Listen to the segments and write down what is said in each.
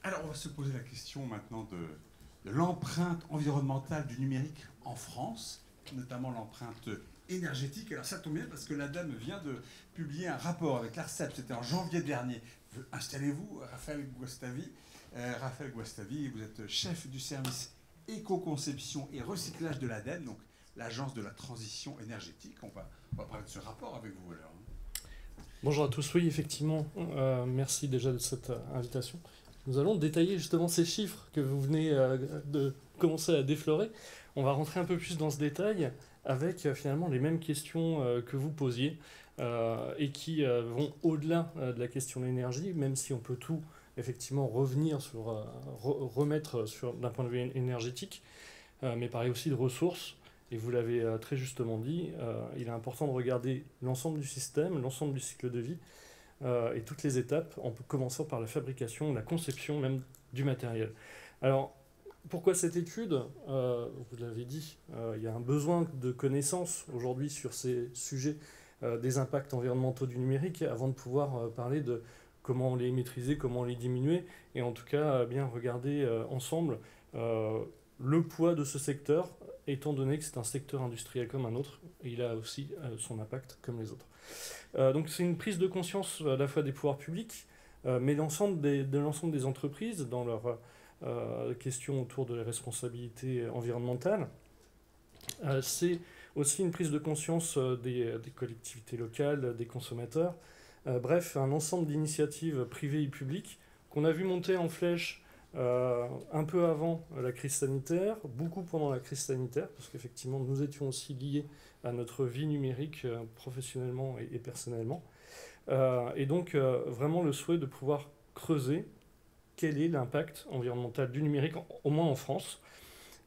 Alors, on va se poser la question maintenant de l'empreinte environnementale du numérique en France, notamment l'empreinte énergétique. Alors, ça tombe bien parce que l'ADEME vient de publier un rapport avec l'ARCEP, c'était en janvier dernier. Installez-vous, Raphaël Guastavi. Raphaël Guastavi, vous êtes chef du service éco-conception et recyclage de l'ADEME, donc l'agence de la transition énergétique. On va parler de ce rapport avec vous alors. Bonjour à tous, oui effectivement, merci déjà de cette invitation. Nous allons détailler justement ces chiffres que vous venez de commencer à déflorer. On va rentrer un peu plus dans ce détail avec finalement les mêmes questions que vous posiez et qui vont au-delà de la question de l'énergie, même si on peut tout effectivement revenir sur, remettre sur d'un point de vue énergétique, mais parler aussi de ressources. Et vous l'avez très justement dit, il est important de regarder l'ensemble du système, l'ensemble du cycle de vie et toutes les étapes, en commençant par la fabrication, la conception même du matériel. Alors, pourquoi cette étude Vous l'avez dit, il y a un besoin de connaissances aujourd'hui sur ces sujets des impacts environnementaux du numérique avant de pouvoir parler de comment les maîtriser, comment les diminuer, et en tout cas bien regarder ensemble le poids de ce secteur, étant donné que c'est un secteur industriel comme un autre, et il a aussi son impact comme les autres. Donc c'est une prise de conscience à la fois des pouvoirs publics, mais de l'ensemble des entreprises dans leurs questions autour de la responsabilité environnementale. C'est aussi une prise de conscience des collectivités locales, des consommateurs. Bref, un ensemble d'initiatives privées et publiques qu'on a vu monter en flèche un peu avant la crise sanitaire, beaucoup pendant la crise sanitaire, parce qu'effectivement nous étions aussi liés à notre vie numérique professionnellement et personnellement. Et donc vraiment le souhait de pouvoir creuser quel est l'impact environnemental du numérique, au moins en France.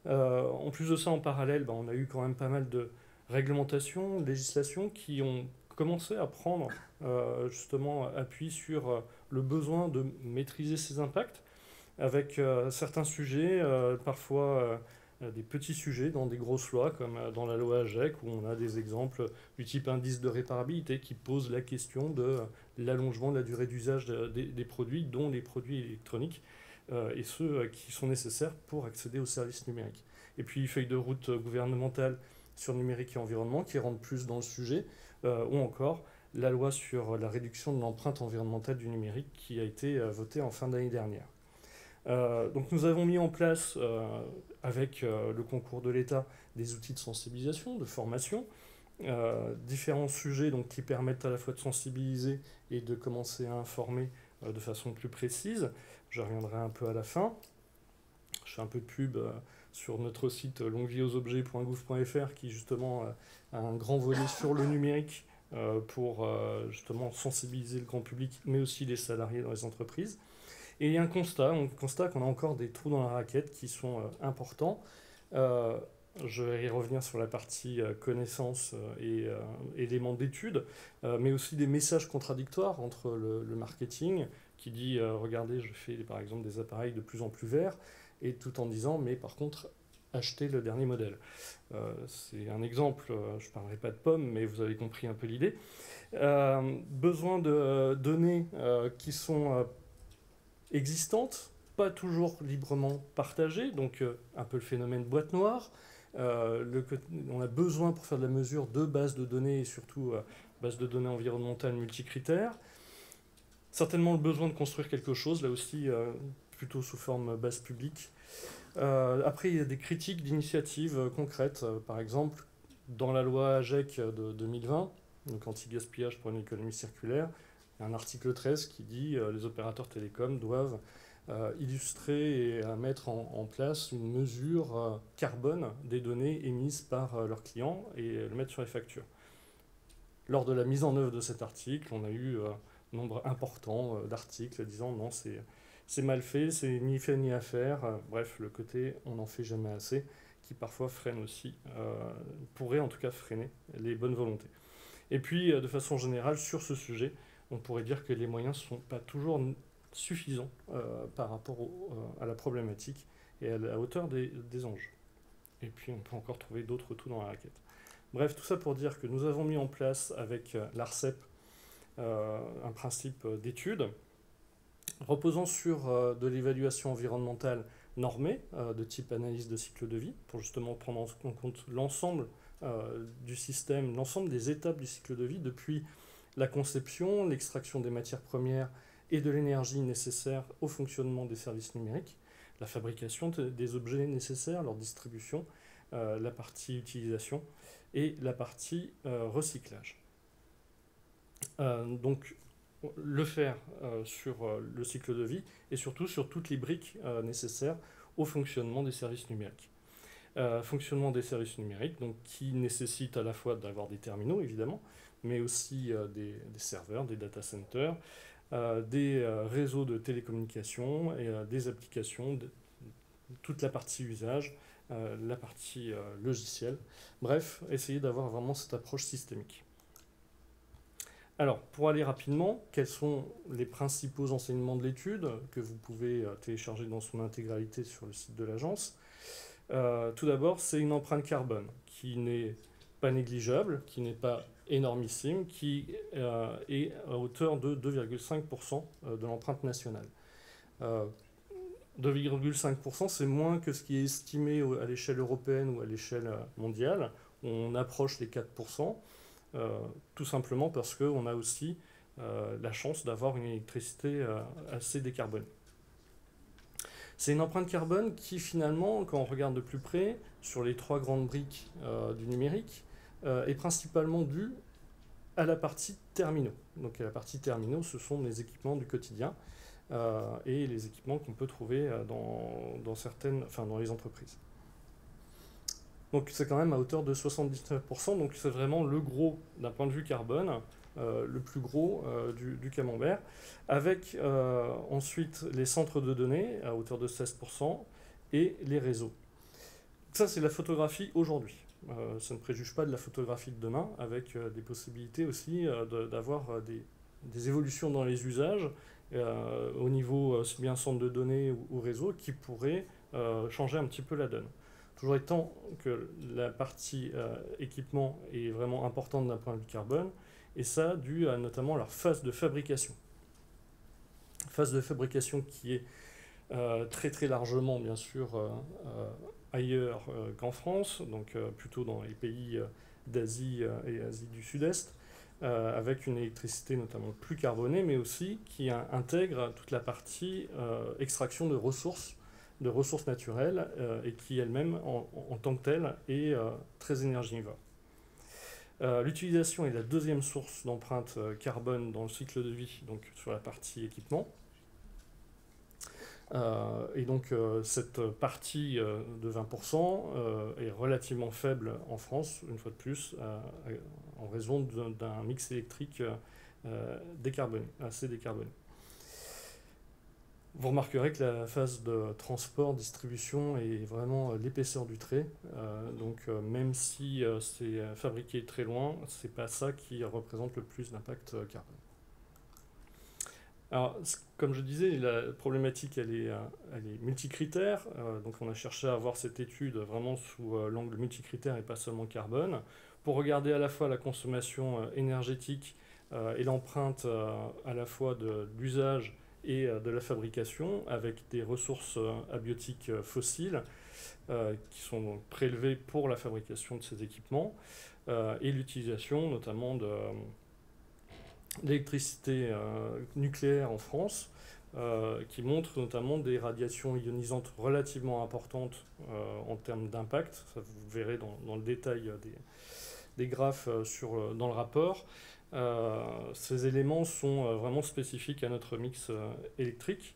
En plus de ça, en parallèle, on a eu quand même pas mal de réglementations, de législations qui ont commencé à prendre justement appui sur le besoin de maîtriser ces impacts avec certains sujets, parfois des petits sujets dans des grosses lois, comme dans la loi AGEC, où on a des exemples du type indice de réparabilité qui pose la question de l'allongement de la durée d'usage des produits, dont les produits électroniques, et ceux qui sont nécessaires pour accéder aux services numériques. Et puis, feuille de route gouvernementale sur numérique et environnement qui rentre plus dans le sujet, ou encore la loi sur la réduction de l'empreinte environnementale du numérique qui a été votée en fin d'année dernière. Donc nous avons mis en place, avec le concours de l'État, des outils de sensibilisation, de formation, différents sujets donc, qui permettent à la fois de sensibiliser et de commencer à informer de façon plus précise. Je reviendrai un peu à la fin. Je fais un peu de pub sur notre site longuevieauxobjets.gouv.fr qui justement a un grand volet sur le numérique pour justement sensibiliser le grand public, mais aussi les salariés dans les entreprises. Et il y a on constate qu'on a encore des trous dans la raquette qui sont importants. Je vais y revenir sur la partie connaissances et éléments d'études, mais aussi des messages contradictoires entre le marketing qui dit regardez, je fais par exemple des appareils de plus en plus verts, et tout en disant mais par contre achetez le dernier modèle. C'est un exemple, je ne parlerai pas de pommes, mais vous avez compris un peu l'idée. Besoin de données qui sont existantes, pas toujours librement partagées, donc un peu le phénomène boîte noire. On a besoin pour faire de la mesure de bases de données et surtout bases de données environnementales multicritères. Certainement le besoin de construire quelque chose, là aussi plutôt sous forme base publique. Après, il y a des critiques d'initiatives concrètes, par exemple dans la loi AGEC de 2020, donc anti-gaspillage pour une économie circulaire, il y a un article 13 qui dit les opérateurs télécoms doivent illustrer et mettre en place une mesure carbone des données émises par leurs clients et le mettre sur les factures. Lors de la mise en œuvre de cet article, on a eu un nombre important d'articles disant non, c'est mal fait, c'est ni fait ni à faire. Bref, le côté on n'en fait jamais assez, qui parfois freine aussi, pourrait en tout cas freiner les bonnes volontés. Et puis, de façon générale, sur ce sujet, on pourrait dire que les moyens ne sont pas toujours suffisants par rapport à la problématique et à la hauteur des enjeux. Et puis, on peut encore trouver d'autres trous dans la raquette. Bref, tout ça pour dire que nous avons mis en place avec l'ARCEP un principe d'étude reposant sur de l'évaluation environnementale normée, de type analyse de cycle de vie, pour justement prendre en compte l'ensemble du système, l'ensemble des étapes du cycle de vie, depuis la conception, l'extraction des matières premières et de l'énergie nécessaire au fonctionnement des services numériques, la fabrication des objets nécessaires, leur distribution, la partie utilisation et la partie recyclage. Donc, le faire sur le cycle de vie et surtout sur toutes les briques nécessaires au fonctionnement des services numériques. Fonctionnement des services numériques, donc, qui nécessite à la fois d'avoir des terminaux, évidemment, mais aussi des serveurs, des data centers, des réseaux de télécommunications et des applications, toute la partie usage, la partie logicielle. Bref, essayer d'avoir vraiment cette approche systémique. Alors, pour aller rapidement, quels sont les principaux enseignements de l'étude que vous pouvez télécharger dans son intégralité sur le site de l'agence? Tout d'abord, c'est une empreinte carbone qui n'est pas négligeable, qui n'est pas énormissime, qui est à hauteur de 2,5% de l'empreinte nationale. 2,5%, c'est moins que ce qui est estimé à l'échelle européenne ou à l'échelle mondiale. On approche les 4%, tout simplement parce qu'on a aussi la chance d'avoir une électricité assez décarbonée. C'est une empreinte carbone qui, finalement, quand on regarde de plus près, sur les 3 grandes briques du numérique, est principalement due à la partie terminaux. Donc, à la partie terminaux, ce sont les équipements du quotidien et les équipements qu'on peut trouver dans les entreprises. Donc, c'est quand même à hauteur de 79%, donc c'est vraiment le gros d'un point de vue carbone, le plus gros du camembert, avec ensuite les centres de données à hauteur de 16% et les réseaux. Ça, c'est la photographie aujourd'hui. Ça ne préjuge pas de la photographie de demain, avec des possibilités aussi d'avoir des évolutions dans les usages au niveau aussi bien centre de données ou réseau qui pourraient changer un petit peu la donne. Toujours étant que la partie équipement est vraiment importante d'un point de vue carbone, et ça dû à notamment leur phase de fabrication. Phase de fabrication qui est très très largement, bien sûr, ailleurs qu'en France, donc plutôt dans les pays d'Asie et Asie du Sud-Est, avec une électricité notamment plus carbonée, mais aussi qui intègre toute la partie extraction de ressources naturelles et qui elle-même, en tant que telle, est très énergivore. L'utilisation est la deuxième source d'empreinte carbone dans le cycle de vie, donc sur la partie équipement. Et donc cette partie de 20% est relativement faible en France, une fois de plus, en raison d'un mix électrique décarboné, assez décarboné. Vous remarquerez que la phase de transport, distribution est vraiment l'épaisseur du trait. Donc même si c'est fabriqué très loin, ce n'est pas ça qui représente le plus d'impact carbone. Alors, comme je disais, la problématique, elle est multicritère. Donc on a cherché à avoir cette étude vraiment sous l'angle multicritère et pas seulement carbone, pour regarder à la fois la consommation énergétique et l'empreinte à la fois de l'usage et de la fabrication, avec des ressources abiotiques fossiles qui sont donc prélevées pour la fabrication de ces équipements, et l'utilisation notamment d'électricité nucléaire en France, qui montre notamment des radiations ionisantes relativement importantes en termes d'impact. Ça, vous verrez dans le détail des graphes dans le rapport. Ces éléments sont vraiment spécifiques à notre mix électrique.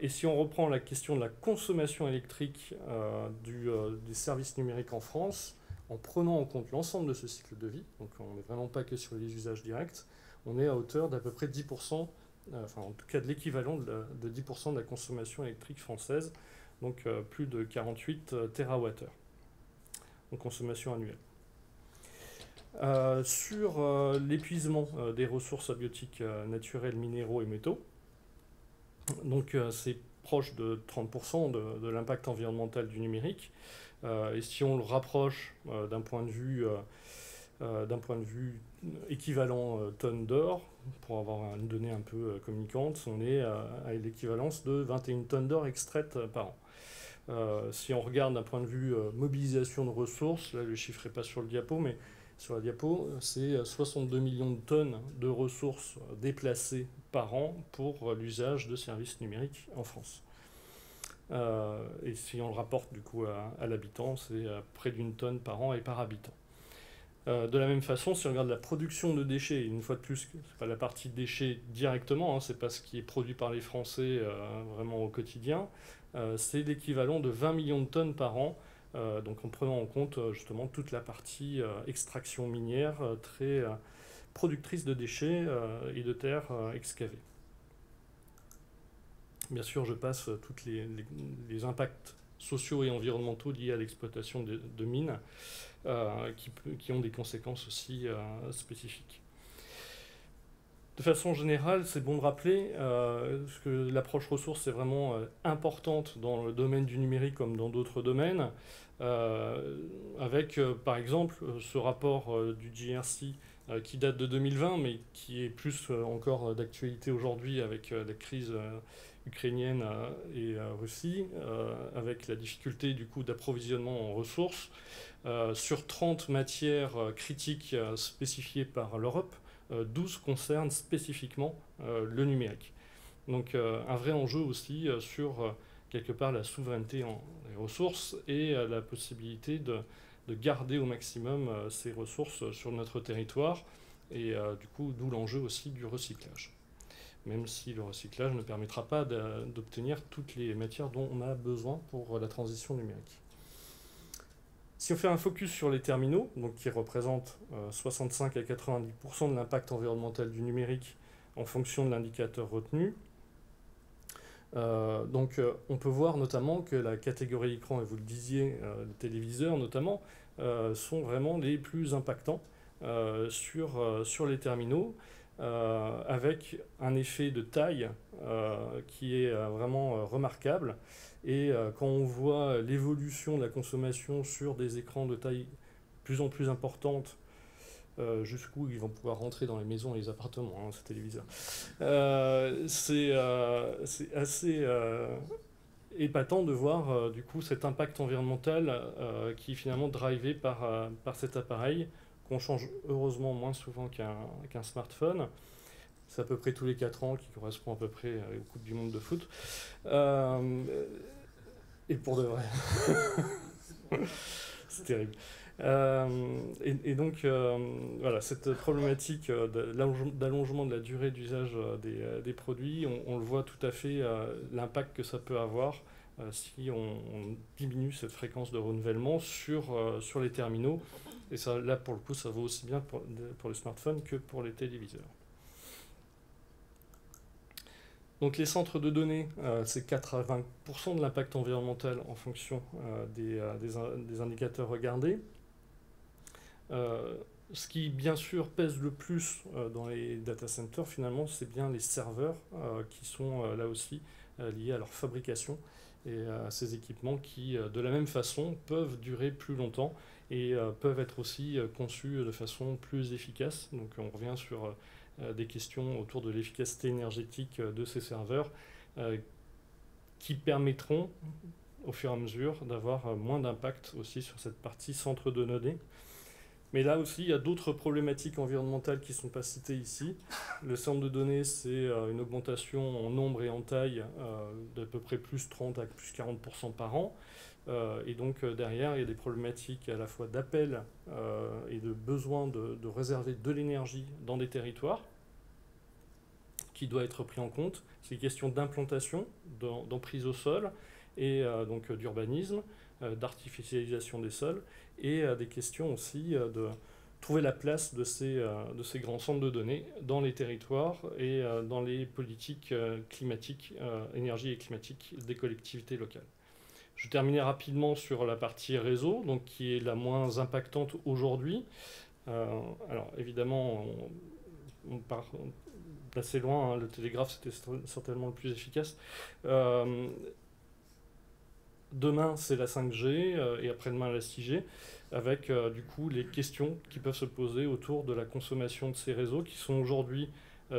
Et si on reprend la question de la consommation électrique des services numériques en France, en prenant en compte l'ensemble de ce cycle de vie, donc on n'est vraiment pas que sur les usages directs, on est à hauteur d'à peu près 10%, enfin en tout cas de l'équivalent de 10% de la consommation électrique française, donc plus de 48 TWh en consommation annuelle. Sur l'épuisement des ressources abiotiques naturelles, minéraux et métaux, donc c'est proche de 30% de l'impact environnemental du numérique. Et si on le rapproche d'un point de vue d'un point de vue équivalent tonnes d'or, pour avoir une donnée un peu communicante, on est à l'équivalence de 21 tonnes d'or extraites par an. Si on regarde d'un point de vue mobilisation de ressources, là le chiffre n'est pas sur le diapo, mais sur la diapo, c'est 62 millions de tonnes de ressources déplacées par an pour l'usage de services numériques en France. Et si on le rapporte du coup à l'habitant, c'est près d'une tonne par an et par habitant. De la même façon, si on regarde la production de déchets, une fois de plus, c'est pas la partie déchets directement, c'est pas ce qui est produit par les Français vraiment au quotidien, c'est l'équivalent de 20 millions de tonnes par an, donc en prenant en compte justement toute la partie extraction minière très productrice de déchets et de terres excavées. Bien sûr, je passe tous les impacts sociaux et environnementaux liés à l'exploitation de mines qui ont des conséquences aussi spécifiques. De façon générale, c'est bon de rappeler que l'approche ressources est vraiment importante dans le domaine du numérique comme dans d'autres domaines, avec par exemple ce rapport du JRC qui date de 2020, mais qui est plus encore d'actualité aujourd'hui avec la crise ukrainienne et Russie, avec la difficulté du coup d'approvisionnement en ressources, sur 30 matières critiques spécifiées par l'Europe, 12 concernent spécifiquement le numérique. Donc un vrai enjeu aussi sur quelque part la souveraineté en les ressources et la possibilité de garder au maximum ces ressources sur notre territoire et du coup d'où l'enjeu aussi du recyclage. Même si le recyclage ne permettra pas d'obtenir toutes les matières dont on a besoin pour la transition numérique. Si on fait un focus sur les terminaux, donc qui représentent 65 à 90% de l'impact environnemental du numérique en fonction de l'indicateur retenu, on peut voir notamment que la catégorie écran, et vous le disiez, les téléviseurs notamment, sont vraiment les plus impactants sur les terminaux, avec un effet de taille qui est vraiment remarquable. Et quand on voit l'évolution de la consommation sur des écrans de taille de plus en plus importante, jusqu'où ils vont pouvoir rentrer dans les maisons et les appartements, ces téléviseurs, c'est assez épatant de voir du coup cet impact environnemental qui est finalement drivé par cet appareil, qu'on change heureusement moins souvent qu'un smartphone. C'est à peu près tous les 4 ans, qui correspond à peu près aux Coupes du Monde de foot. Et pour de vrai. C'est terrible. Et donc, voilà, cette problématique d'allongement de la durée d'usage des produits, on le voit tout à fait, l'impact que ça peut avoir si on diminue cette fréquence de renouvellement sur les terminaux. Et ça, là, pour le coup, ça vaut aussi bien pour les smartphones que pour les téléviseurs. Donc les centres de données, c'est 80% de l'impact environnemental en fonction des indicateurs regardés. Ce qui, bien sûr, pèse le plus dans les data centers, finalement, c'est bien les serveurs qui sont là aussi liés à leur fabrication et à ces équipements qui, de la même façon, peuvent durer plus longtemps et peuvent être aussi conçus de façon plus efficace. Donc on revient sur des questions autour de l'efficacité énergétique de ces serveurs qui permettront au fur et à mesure d'avoir moins d'impact aussi sur cette partie centre de données. Mais là aussi, il y a d'autres problématiques environnementales qui ne sont pas citées ici. Le centre de données, c'est une augmentation en nombre et en taille d'à peu près plus 30 à plus 40% par an. Et donc derrière, il y a des problématiques à la fois d'appel et de besoin de réserver de l'énergie dans des territoires qui doit être pris en compte. C'est une question d'implantation, d'emprise au sol et donc d'urbanisme, d'artificialisation des sols et des questions aussi de trouver la place de ces grands centres de données dans les territoires et dans les politiques climatiques, énergie et climatiques des collectivités locales. Je terminais rapidement sur la partie réseau, donc qui est la moins impactante aujourd'hui. Alors évidemment, on part d'assez loin, le télégraphe c'était certainement le plus efficace. Demain c'est la 5G et après-demain la 6G. avec du coup les questions qui peuvent se poser autour de la consommation de ces réseaux qui sont aujourd'hui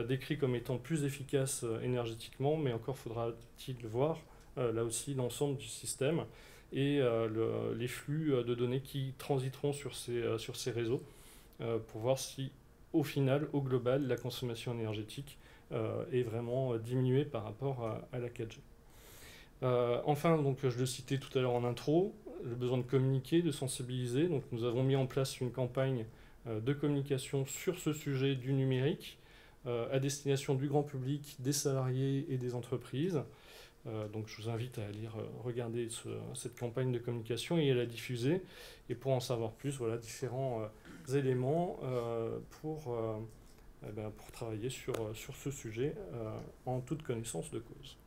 décrits comme étant plus efficaces énergétiquement, mais encore faudra-t-il voir là aussi l'ensemble du système et les flux de données qui transiteront sur ces réseaux pour voir si au final, au global, la consommation énergétique est vraiment diminuée par rapport à la 4G. Enfin, donc, je le citais tout à l'heure en intro, le besoin de communiquer, de sensibiliser. Donc, nous avons mis en place une campagne de communication sur ce sujet du numérique à destination du grand public, des salariés et des entreprises. Donc, je vous invite à aller regarder cette campagne de communication et à la diffuser. Et pour en savoir plus, voilà, différents éléments pour travailler sur ce sujet en toute connaissance de cause.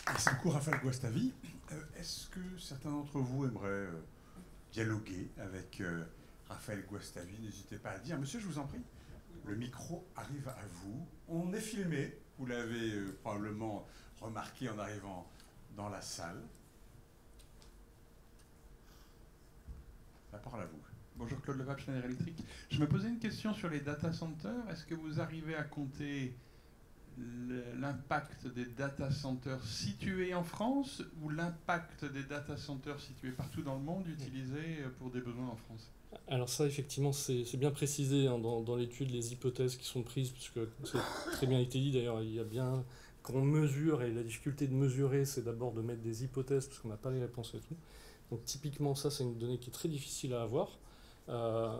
Merci beaucoup, Raphaël Guastavi. Est-ce que certains d'entre vous aimeraient dialoguer avec Raphaël Guastavi? N'hésitez pas à le dire. Monsieur, je vous en prie. Le micro arrive à vous. On est filmé. Vous l'avez probablement remarqué en arrivant dans la salle. La parole à vous. Bonjour, Claude Levabre, Schneider Electric. Je me posais une question sur les data centers. Est-ce que vous arrivez à compter l'impact des data centers situés en France ou l'impact des data centers situés partout dans le monde utilisés pour des besoins en France? Alors ça, effectivement, c'est bien précisé hein, dans l'étude, les hypothèses qui sont prises, puisque c'est très bien été dit d'ailleurs, il y a bien qu'on mesure, et la difficulté de mesurer, c'est d'abord de mettre des hypothèses, parce qu'on n'a pas les réponses à tout. Donc typiquement, ça, c'est une donnée qui est très difficile à avoir.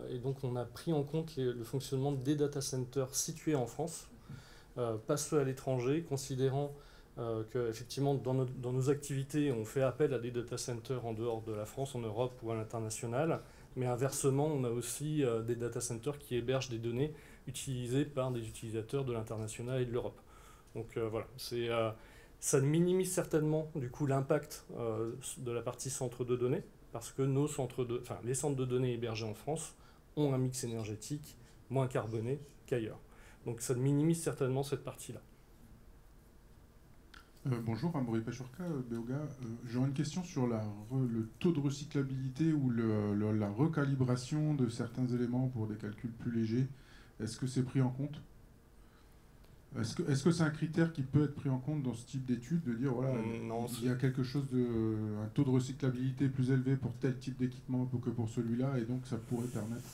Et donc on a pris en compte le fonctionnement des data centers situés en France, pas ceux à l'étranger, considérant qu'effectivement dans nos activités, on fait appel à des data centers en dehors de la France, en Europe ou à l'international, mais inversement, on a aussi des data centers qui hébergent des données utilisées par des utilisateurs de l'international et de l'Europe. Donc voilà, ça minimise certainement du coup l'impact de la partie centre de données, parce que les centres de données hébergés en France ont un mix énergétique moins carboné qu'ailleurs. Donc ça minimise certainement cette partie-là. Bonjour, Amaury Pachurka, Béoga. J'aurais une question sur le taux de recyclabilité ou la recalibration de certains éléments pour des calculs plus légers. Est-ce que c'est pris en compte ? Est-ce que c'est un critère qui peut être pris en compte dans ce type d'études, de dire voilà, il y a quelque chose un taux de recyclabilité plus élevé pour tel type d'équipement que pour celui-là, et donc ça pourrait permettre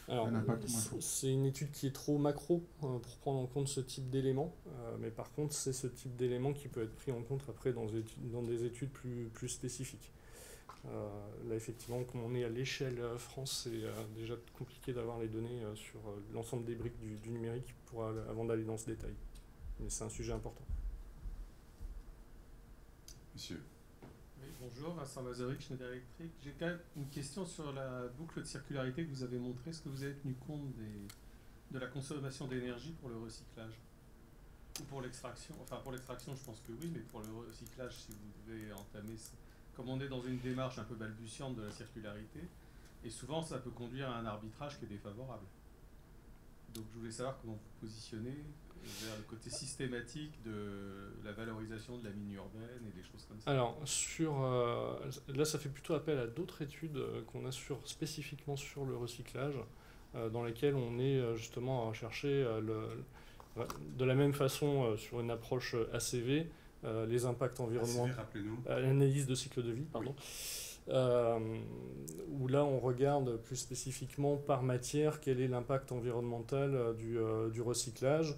un impact moins fort. C'est une étude qui est trop macro pour prendre en compte ce type d'éléments, mais par contre c'est ce type d'élément qui peut être pris en compte après dans des études plus spécifiques. Là effectivement, comme on est à l'échelle France, c'est déjà compliqué d'avoir les données sur l'ensemble des briques du numérique avant d'aller dans ce détail. Mais c'est un sujet important. Monsieur. Oui, bonjour, Vincent Mazovic, Schneider Electric. J'ai quand même une question sur la boucle de circularité que vous avez montrée. Est-ce que vous avez tenu compte de la consommation d'énergie pour le recyclage ou pour l'extraction? Enfin, pour l'extraction, je pense que oui, mais pour le recyclage, si vous devez entamer... Comme on est dans une démarche un peu balbutiante de la circularité, et souvent ça peut conduire à un arbitrage qui est défavorable. Donc je voulais savoir comment vous positionnez vers le côté systématique de la valorisation de la mine urbaine et des choses comme ça. Alors, là ça fait plutôt appel à d'autres études qu'on a spécifiquement sur le recyclage, dans lesquelles on est justement à rechercher de la même façon sur une approche ACV, les impacts environnementaux, l'analyse de cycle de vie, pardon, oui. Où là on regarde plus spécifiquement par matière quel est l'impact environnemental du recyclage,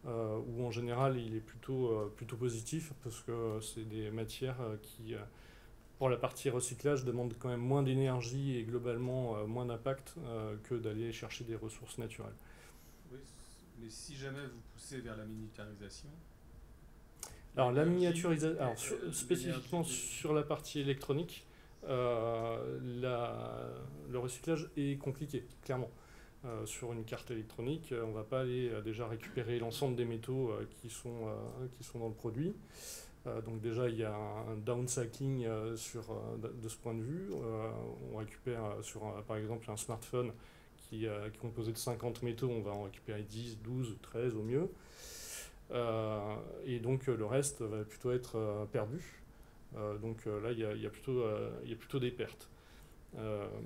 où en général il est plutôt positif, parce que c'est des matières qui, pour la partie recyclage, demandent quand même moins d'énergie et globalement moins d'impact que d'aller chercher des ressources naturelles. Oui, mais si jamais vous poussez vers la miniaturisation... Alors la miniaturisation, spécifiquement sur la partie électronique, le recyclage est compliqué, clairement. Sur une carte électronique, on ne va pas aller déjà récupérer l'ensemble des métaux qui sont dans le produit. Donc déjà, il y a un downcycling de ce point de vue. On récupère par exemple un smartphone qui est composé de 50 métaux, on va en récupérer 10, 12, 13 au mieux. Et donc le reste va plutôt être perdu. Donc là, il y a plutôt des pertes.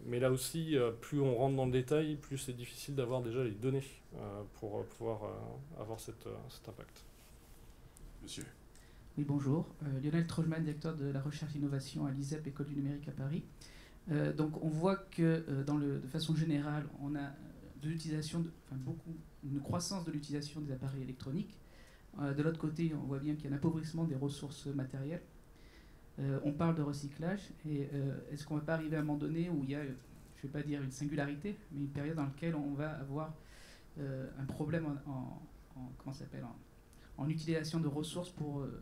Mais là aussi, plus on rentre dans le détail, plus c'est difficile d'avoir déjà les données pour pouvoir avoir cet impact. Monsieur. Oui, bonjour. Lionel Trojman, directeur de la recherche et innovation à l'ISEP, École du numérique à Paris. Donc on voit que de façon générale, on a une croissance de l'utilisation des appareils électroniques. De l'autre côté, on voit bien qu'il y a un appauvrissement des ressources matérielles. On parle de recyclage, et est-ce qu'on ne va pas arriver à un moment donné où il y a, je ne vais pas dire une singularité, mais une période dans laquelle on va avoir un problème en utilisation de ressources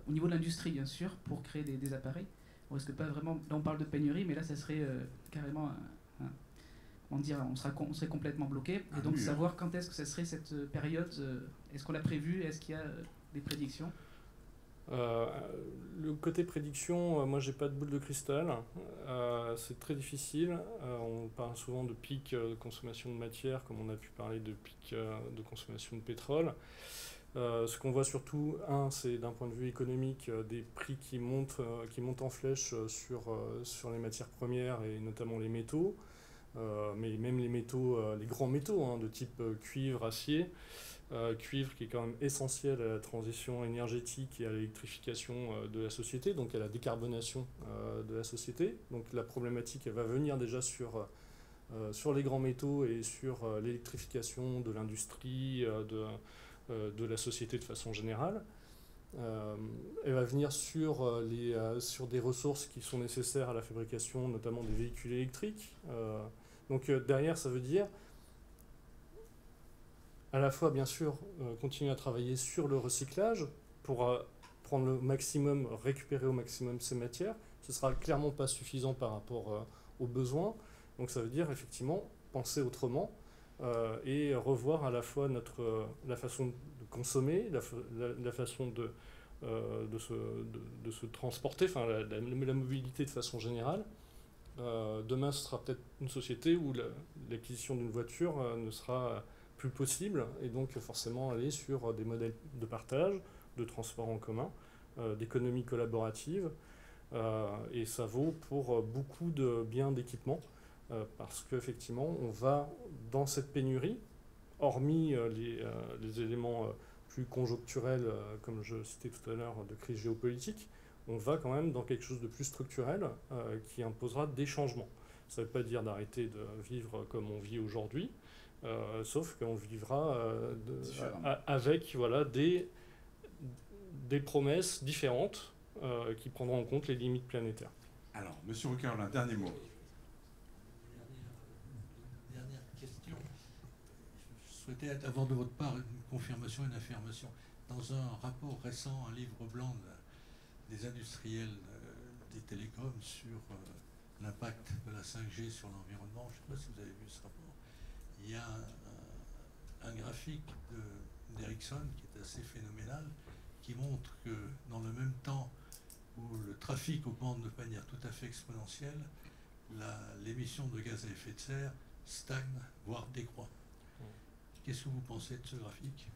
au niveau de l'industrie, bien sûr, pour créer des appareils. On risque pas vraiment, là on parle de pénurie, mais là ça serait carrément on serait complètement bloqué. Et donc savoir quand est-ce que ça serait cette période, est-ce qu'on l'a prévu, est-ce qu'il y a des prédictions? Le côté prédiction, moi j'ai pas de boule de cristal, c'est très difficile. On parle souvent de pic de consommation de matière, comme on a pu parler de pic de consommation de pétrole. Ce qu'on voit surtout, c'est d'un point de vue économique, des prix qui montent en flèche sur les matières premières et notamment les métaux, mais même les métaux, les grands métaux de type cuivre, acier. Cuivre qui est quand même essentiel à la transition énergétique et à l'électrification de la société, donc à la décarbonation de la société. Donc la problématique elle va venir déjà sur les grands métaux et sur l'électrification de l'industrie, de la société de façon générale. Elle va venir sur des ressources qui sont nécessaires à la fabrication, notamment des véhicules électriques. Donc derrière, ça veut dire à la fois, bien sûr, continuer à travailler sur le recyclage pour prendre le maximum, récupérer au maximum ces matières. Ce ne sera clairement pas suffisant par rapport aux besoins. Donc ça veut dire effectivement penser autrement et revoir à la fois la façon de consommer, la façon de se transporter, enfin la mobilité de façon générale. Demain, ce sera peut-être une société où l'acquisition d'une voiture ne sera plus possible, et donc forcément aller sur des modèles de partage, de transport en commun, d'économie collaborative, et ça vaut pour beaucoup de biens d'équipement, parce qu'effectivement on va dans cette pénurie, hormis les éléments plus conjoncturels, comme je citais tout à l'heure, de crise géopolitique, on va quand même dans quelque chose de plus structurel qui imposera des changements. Ça ne veut pas dire d'arrêter de vivre comme on vit aujourd'hui, sauf qu'on vivra avec des promesses différentes qui prendront en compte les limites planétaires. Alors, Monsieur Ruckel, un dernier mot. Dernière question. Je souhaitais avoir de votre part une confirmation et une affirmation. Dans un rapport récent, un livre blanc des industriels des télécoms sur l'impact de la 5G sur l'environnement, je ne sais pas si vous avez vu ce rapport, il y a un graphique d'Ericsson qui est assez phénoménal, qui montre que dans le même temps où le trafic augmente de manière tout à fait exponentielle, l'émission de gaz à effet de serre stagne, voire décroît. Qu'est-ce que vous pensez de ce graphique ?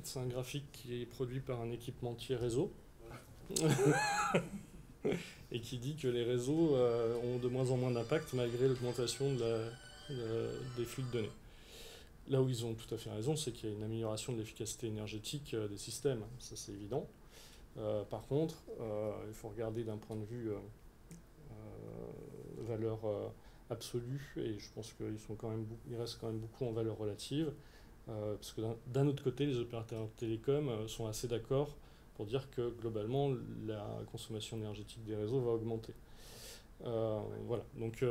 C'est un graphique qui est produit par un équipementier réseau et qui dit que les réseaux ont de moins en moins d'impact malgré l'augmentation des flux de données. Là où ils ont tout à fait raison, c'est qu'il y a une amélioration de l'efficacité énergétique des systèmes, ça c'est évident. Par contre, il faut regarder d'un point de vue valeur absolue, et je pense qu'il reste quand même beaucoup en valeur relative, parce que d'un autre côté, les opérateurs télécoms sont assez d'accord pour dire que globalement, la consommation énergétique des réseaux va augmenter. Voilà, donc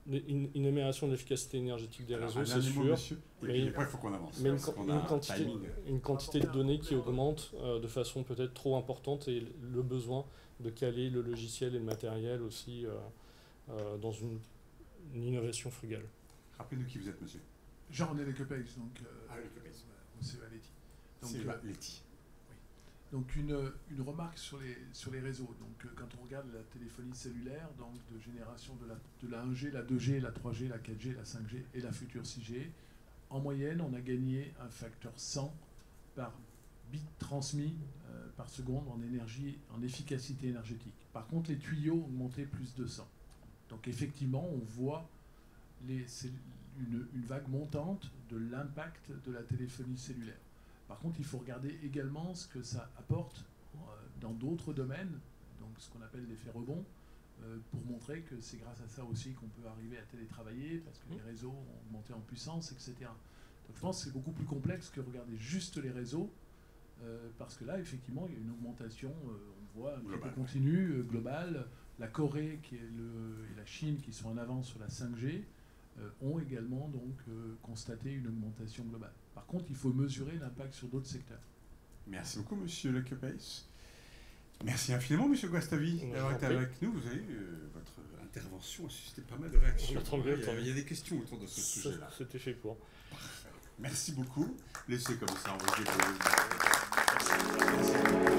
une amélioration de l'efficacité énergétique des réseaux, c'est sûr. Mais après, il faut qu'on avance. Mais une quantité de données qui augmente de façon peut-être trop importante, et le besoin de caler le logiciel et le matériel aussi dans une innovation frugale. Rappelez-nous qui vous êtes, monsieur. Jean-René Lequepex, donc au CEA Leti. Leti. Donc une remarque sur les réseaux. Donc quand on regarde la téléphonie cellulaire, donc de génération de la 1G, la 2G, la 3G, la 4G, la 5G et la future 6G, en moyenne, on a gagné un facteur 100 par bits transmis par seconde en énergie, en efficacité énergétique. Par contre, les tuyaux ont augmenté plus de 100. Donc effectivement, on voit c'est une vague montante de l'impact de la téléphonie cellulaire. Par contre, il faut regarder également ce que ça apporte dans d'autres domaines, donc ce qu'on appelle l'effet rebond, pour montrer que c'est grâce à ça aussi qu'on peut arriver à télétravailler, parce que les réseaux ont augmenté en puissance, etc. Donc je pense que c'est beaucoup plus complexe que regarder juste les réseaux, parce que là, effectivement, il y a une augmentation, on voit, un peu continue, globale. La Corée et la Chine, qui sont en avance sur la 5G, ont également donc constaté une augmentation globale. Par contre, il faut mesurer l'impact sur d'autres secteurs. Merci beaucoup, monsieur Lequepace. Merci infiniment, monsieur Guastavi, d'avoir été avec nous. Vous avez votre intervention a suscité pas mal de réactions. Il y a des questions autour de ce sujet-là. C'était fait pour. Parfait. Merci beaucoup. Laissez comme ça, on va se déposer. Merci.